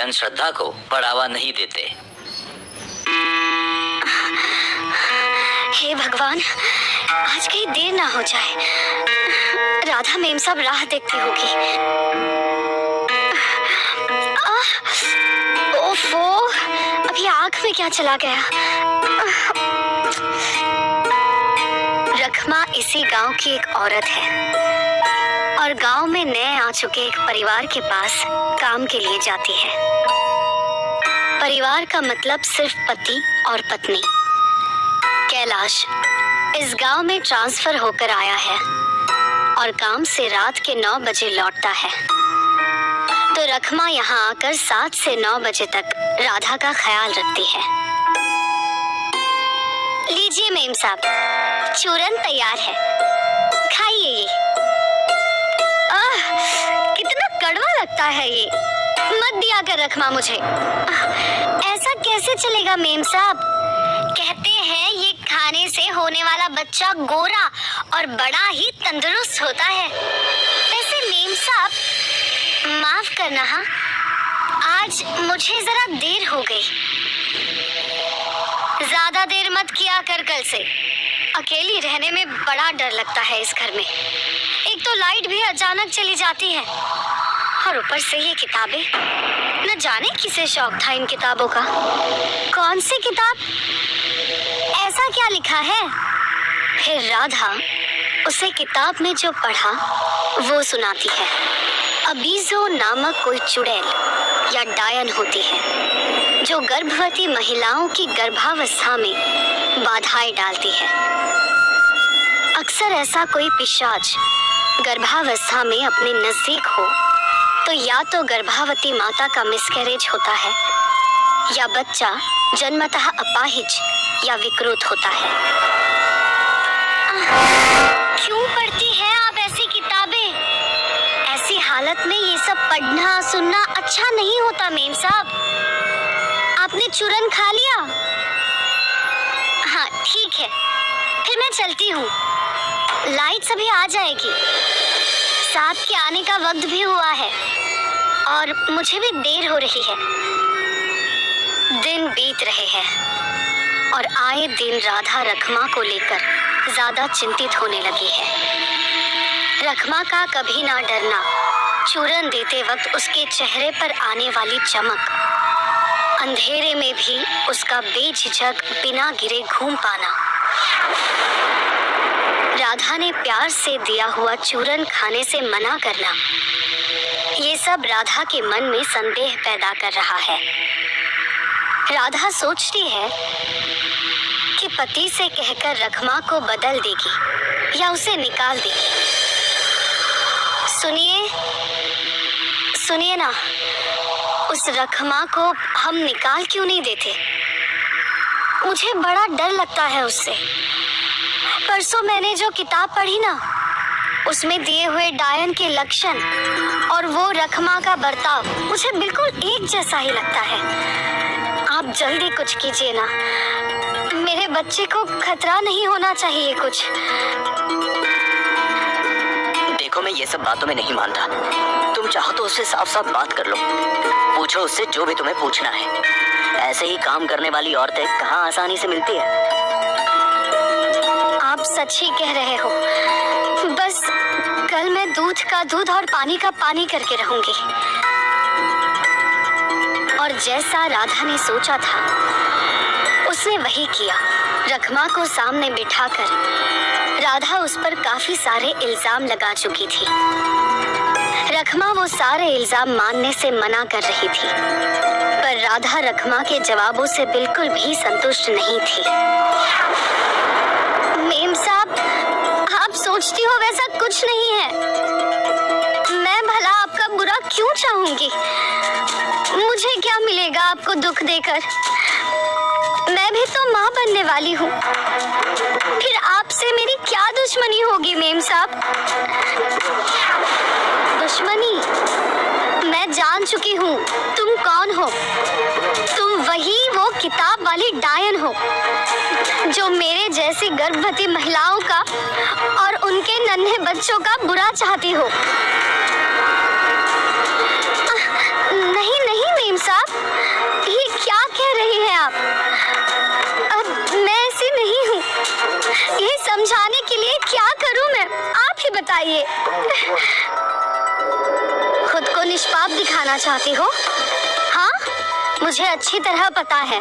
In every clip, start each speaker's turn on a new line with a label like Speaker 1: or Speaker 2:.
Speaker 1: अंधश्रद्धा को बढ़ावा नहीं देते।
Speaker 2: हे भगवान, आज कहीं देर ना हो जाए। राधा मेम साहब राह देखती होगी। ओफो, अभी आँख में क्या चला गया? रखमा इसी गांव की एक औरत है और गांव में नए आ चुके एक परिवार के पास काम के लिए जाती है। परिवार का मतलब सिर्फ पति और पत्नी। कैलाश इस गांव में ट्रांसफर होकर आया है और काम से रात के 9 बजे लौटता है। तो रखमा यहाँ आकर 7 से 9 बजे तक राधा का ख्याल रखती है। लीजिए मेम साहब, चूरन तैयार है, खाइए ये। कितना कड़वा लगता है ये, मत दिया कर रखमा मुझे। ऐसा कैसे चलेगा मेम साहब? कहते हैं ये खाने से होने वाला बच्चा गोरा और बड़ा ही तंदुरुस्त होता है। वैसे मेम साहब, माफ करना हाँ, आज मुझे जरा देर हो गई। ज्यादा देर मत किया कर, कल से अकेली रहने में बड़ा डर लगता है इस घर में। एक तो लाइट भी अचानक चली जाती है और ऊपर से ये किताबें, न जाने किसे शौक था इन किताबों का। कौन सी किताब? ऐसा क्या लिखा है? फिर राधा उसे किताब में जो पढ़ा वो सुनाती है। अबीजो नामक कोई चुड़ैल या डायन होती है जो गर्भवती महिलाओं की गर्भावस्था में बाधाएं डालती है। अक्सर ऐसा कोई पिशाच गर्भावस्था में अपने नजदीक हो तो या तो गर्भवती माता का मिसकैरेज होता है या बच्चा जन्मतः अपाहिज या विकृत होता है। क्यों पढ़ती हैं आप ऐसी किताबें? ऐसी हालत में ये सब पढ़ना सुनना अच्छा नहीं होता मेम साहब। आपने चूरन खा लिया? हाँ ठीक है, फिर मैं चलती हूँ। लाइट सभी आ जाएगी, साहब के आने का वक्त भी हुआ है और मुझे भी देर हो रही है। दिन बीत रहे हैं और आए दिन राधा रखमा को लेकर ज्यादा चिंतित होने लगी है। रखमा का कभी ना डरना, चूरन देते वक्त उसके चेहरे पर आने वाली चमक, अंधेरे में भी उसका बेझिझक बिना गिरे घूम पाना, राधा ने प्यार से दिया हुआ चूरन खाने से मना करना, ये सब राधा के मन में संदेह पैदा कर रहा है। राधा सोचती है कि पति से कहकर रखमा को बदल देगी या उसे निकाल देगी। सुनिए ना, उस रखमा को हम निकाल क्यों नहीं देते? मुझे बड़ा डर लगता है उससे। परसों मैंने जो किताब पढ़ी ना, उसमें दिए हुए डायन के लक्षण और वो रखमा का बर्ताव मुझे बिल्कुल एक जैसा ही लगता है। आप जल्दी कुछ कीजिए ना, मेरे बच्चे को खतरा नहीं होना चाहिए कुछ।
Speaker 1: देखो मैं ये सब बातों में नहीं मानता। तुम चाहो तो उससे साफ साफ बात कर लो, पूछो उससे जो भी तुम्हें पूछना है। ऐसे ही काम करने वाली औरतें कहाँ आसानी से मिलती है।
Speaker 2: आप सच ही कह रहे हो। बस कल मैं दूध का दूध और पानी का पानी करके रहूंगी। और जैसा राधा ने सोचा था उसने वही किया। रखमा को सामने बिठाकर राधा उस पर काफी सारे इल्जाम लगा चुकी थी। रखमा वो सारे इल्जाम मानने से मना कर रही थी, पर राधा रखमा के जवाबों से बिल्कुल भी संतुष्ट नहीं थी। मेम साहब, आप सोचती हो वैसा कुछ नहीं है। मैं भला आपका बुरा क्यों चाहूंगी? मुझे क्या मिलेगा आपको दुख देकर? मैं भी तो माँ बनने वाली हूँ। फिर आपसे मेरी क्या दुश्मनी होगी मेम साहब? दुश्मनी? मैं जान चुकी हूँ तुम कौन हो। तुम वही वो किताब वाली डायन हो जो मेरे जैसी गर्भवती महिलाओं का और उनके नन्हे बच्चों का बुरा चाहती हो। नहीं नहीं मेम मेम साहब, ये क्या कह रही हैं आप? अब मैं ऐसी नहीं हूँ। ये समझाने के लिए क्या करूँ मैं, आप ही बताइए। खुद को निष्पाप दिखाना चाहती हो? हाँ, मुझे अच्छी तरह पता है।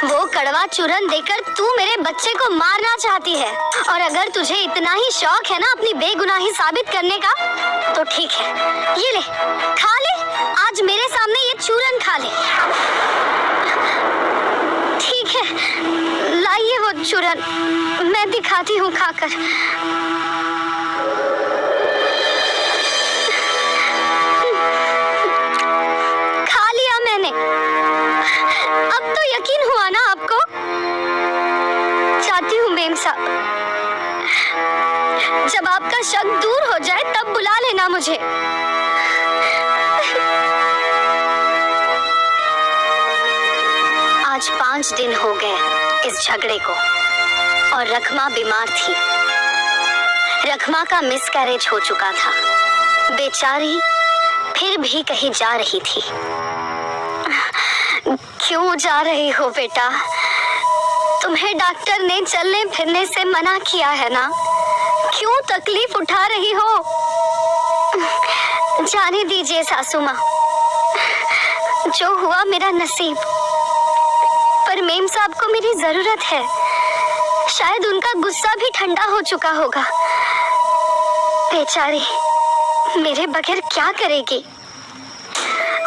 Speaker 2: वो कड़वा चूरन देकर तू मेरे बच्चे को मारना चाहती है, और अगर तुझे इतना ही शौक है ना अपनी बेगुनाही साबित करने का, तो ठीक है, ये ले, खा ले। आज मेरे सामने ये चूरन खा ले। ठीक है, लाइए वो चूरन, मैं दिखाती हूँ खाकर। खा लिया मैंने। अब तो यकीन हुआ ना आपको? चाहती हूँ मेम साहब, जब आपका शक दूर हो जाए तब बुला लेना मुझे। आज 5 दिन हो गए इस झगड़े को, और रखमा बीमार थी। रखमा का मिसकैरेज हो चुका था। बेचारी फिर भी कहीं जा रही थी। क्यों जा रही हो बेटा? तुम्हें डॉक्टर ने चलने फिरने से मना किया है ना? क्यों तकलीफ उठा रही हो? जाने दीजिए सासू माँ, जो हुआ मेरा नसीब। पर मेम साहब को मेरी जरूरत है। शायद उनका गुस्सा भी ठंडा हो चुका होगा। बेचारी मेरे बगैर क्या करेगी?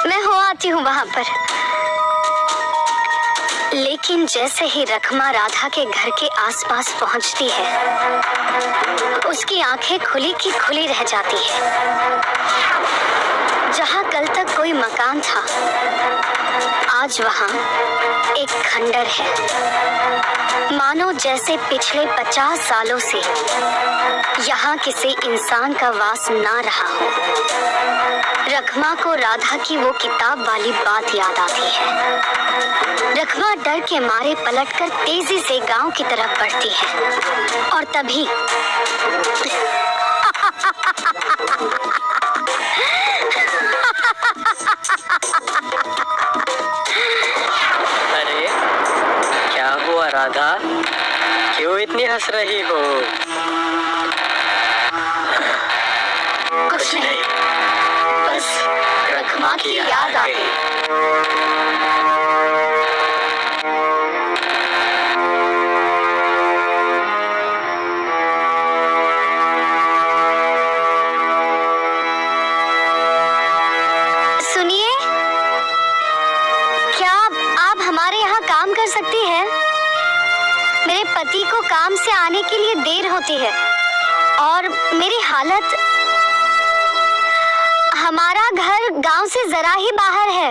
Speaker 2: मैं हो आती हूँ वहां पर। लेकिन जैसे ही रखमा राधा के घर के आसपास पहुंचती है, उसकी आंखें खुली की खुली रह जाती है। जहां कल तक कोई मकान था, आज वहां एक खंडर है। मानो जैसे पिछले 50 सालों से यहाँ किसी इंसान का वास ना रहा हो। रखमा को राधा की वो किताब वाली बात याद आती है। रखमा डर के मारे पलटकर तेजी से गांव की तरफ बढ़ती है, और तभी
Speaker 3: अरे क्या हुआ राधा, क्यों इतनी हंस रही हो?
Speaker 2: कुछ नहीं, बस रखमा की याद आ गई। सुनिए, क्या आप हमारे यहाँ काम कर सकती हैं? मेरे पति को काम से आने के लिए देर होती है, और मेरी हालत, हमारा घर गांव से जरा ही बाहर है।